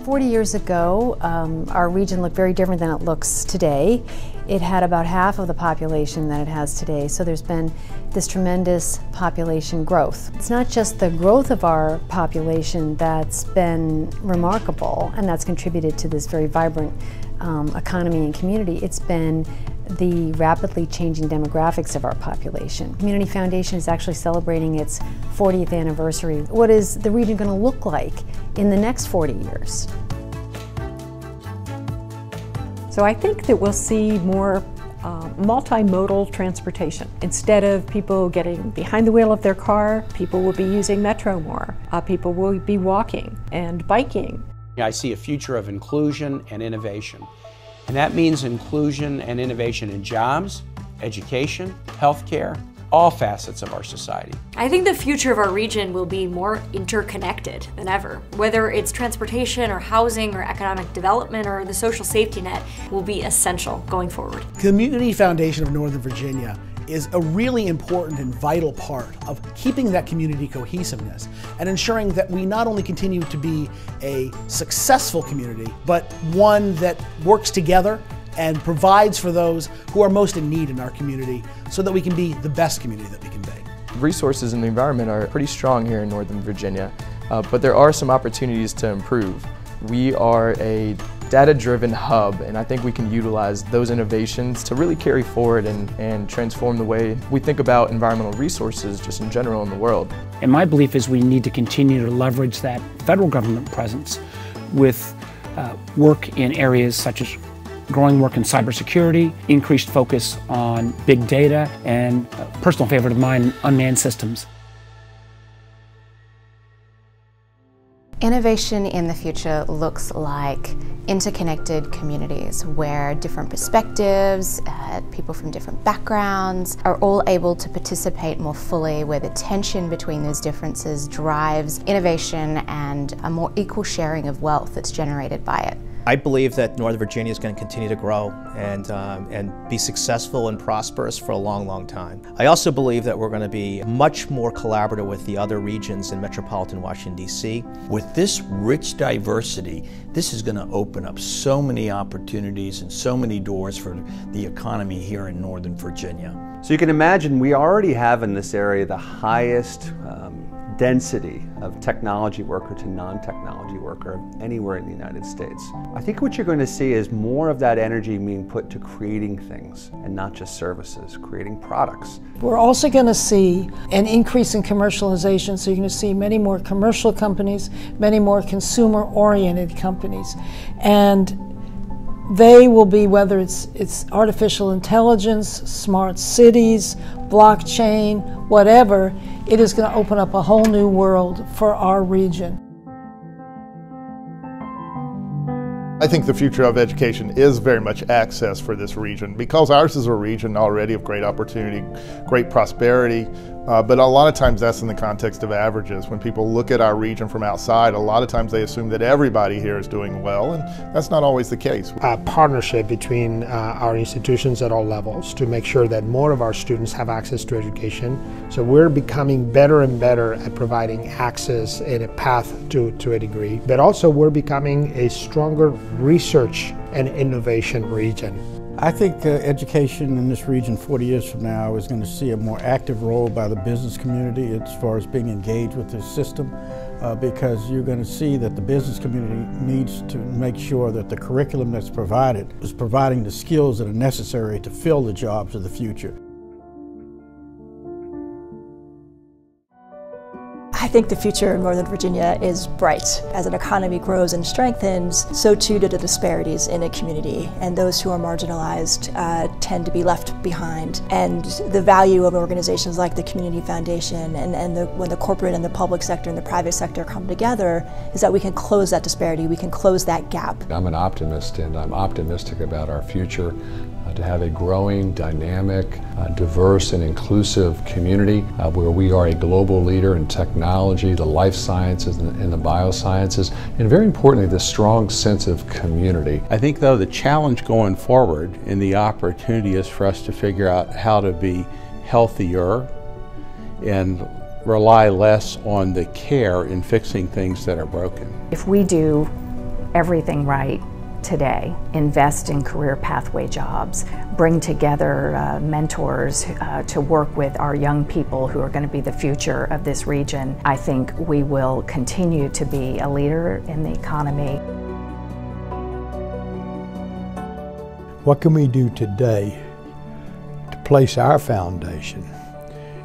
40 years ago, our region looked very different than it looks today. It had about half of the population that it has today, so there's been this tremendous population growth. It's not just the growth of our population that's been remarkable and that's contributed to this very vibrant economy and community. It's been the rapidly changing demographics of our population. Community Foundation is actually celebrating its 40th anniversary. What is the region going to look like in the next 40 years? So I think that we'll see more multimodal transportation. Instead of people getting behind the wheel of their car, people will be using Metro more. People will be walking and biking. I see a future of inclusion and innovation. And that means inclusion and innovation in jobs, education, healthcare, all facets of our society. I think the future of our region will be more interconnected than ever. Whether it's transportation or housing or economic development or the social safety net will be essential going forward. Community Foundation of Northern Virginia is a really important and vital part of keeping that community cohesiveness and ensuring that we not only continue to be a successful community, but one that works together and provides for those who are most in need in our community so that we can be the best community that we can be. Resources in the environment are pretty strong here in Northern Virginia, but there are some opportunities to improve. We are a data-driven hub, and I think we can utilize those innovations to really carry forward and transform the way we think about environmental resources just in general in the world. And my belief is we need to continue to leverage that federal government presence with work in areas such as growing work in cybersecurity, increased focus on big data, and a personal favorite of mine, unmanned systems. Innovation in the future looks like interconnected communities where different perspectives, people from different backgrounds are all able to participate more fully, where the tension between those differences drives innovation and a more equal sharing of wealth that's generated by it. I believe that Northern Virginia is going to continue to grow and be successful and prosperous for a long, long time. I also believe that we're going to be much more collaborative with the other regions in metropolitan Washington, D.C. With this rich diversity, this is going to open up so many opportunities and so many doors for the economy here in Northern Virginia. So you can imagine we already have in this area the highest density of technology worker to non-technology worker anywhere in the United States. I think what you're going to see is more of that energy being put to creating things and not just services, creating products. We're also going to see an increase in commercialization, so you're going to see many more commercial companies, many more consumer-oriented companies. And they will be, whether it's artificial intelligence, smart cities, blockchain, whatever, it is going to open up a whole new world for our region. I think the future of education is very much access for this region, because ours is a region already of great opportunity, great prosperity, but a lot of times that's in the context of averages. When people look at our region from outside, a lot of times they assume that everybody here is doing well, and that's not always the case. A partnership between our institutions at all levels to make sure that more of our students have access to education. So we're becoming better and better at providing access and a path to a degree, but also we're becoming a stronger research and innovation region. I think education in this region 40 years from now is going to see a more active role by the business community as far as being engaged with this system, because you're going to see that the business community needs to make sure that the curriculum that's provided is providing the skills that are necessary to fill the jobs of the future. I think the future of Northern Virginia is bright. As an economy grows and strengthens, so too do the disparities in a community, and those who are marginalized tend to be left behind. And the value of organizations like the Community Foundation and when the corporate and the public sector and the private sector come together is that we can close that disparity, we can close that gap. I'm an optimist, and I'm optimistic about our future. To have a growing, dynamic, diverse and inclusive community where we are a global leader in technology, the life sciences and the biosciences, and very importantly, the strong sense of community. I think though the challenge going forward and the opportunity is for us to figure out how to be healthier and rely less on the care in fixing things that are broken. If we do everything right today. Invest in career pathway jobs, bring together mentors to work with our young people who are going to be the future of this region. I think we will continue to be a leader in the economy. What can we do today to place our foundation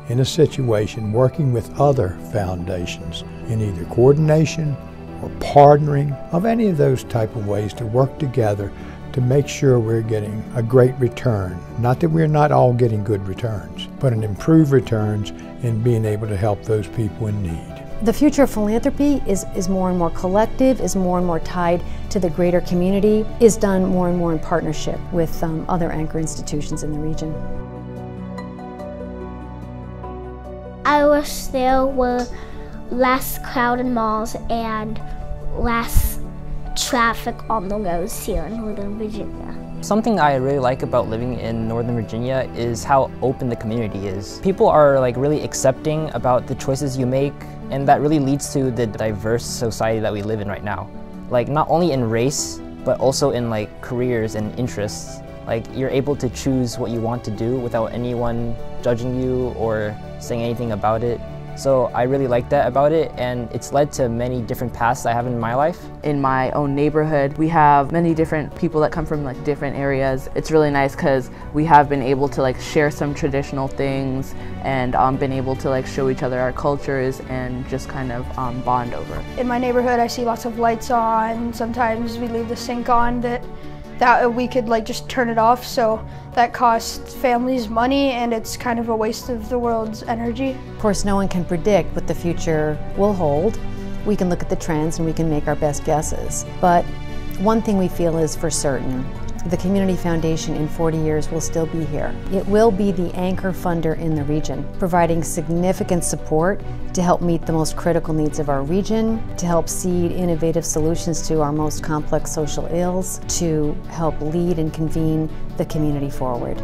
in a situation working with other foundations in either coordination or partnering of any of those type of ways to work together to make sure we're getting a great return. Not that we're not all getting good returns, but an improved returns in being able to help those people in need. The future of philanthropy is more and more collective, is more and more tied to the greater community, is done more and more in partnership with other anchor institutions in the region. I wish there were less crowded malls and less traffic on the roads here in Northern Virginia. Something I really like about living in Northern Virginia is how open the community is. People are really accepting about the choices you make, and that really leads to the diverse society that we live in right now. Not only in race, but also in careers and interests. You're able to choose what you want to do without anyone judging you or saying anything about it. So I really like that about it, and it's led to many different paths I have in my life. In my own neighborhood, we have many different people that come from different areas. It's really nice because we have been able to share some traditional things and been able to show each other our cultures and just kind of bond over. In my neighborhood, I see lots of lights on. Sometimes we leave the sink on that we could just turn it off, so that costs families money and it's kind of a waste of the world's energy. Of course, no one can predict what the future will hold. We can look at the trends and we can make our best guesses. But one thing we feel is for certain, the Community Foundation in 40 years will still be here. It will be the anchor funder in the region, providing significant support to help meet the most critical needs of our region, to help seed innovative solutions to our most complex social ills, to help lead and convene the community forward.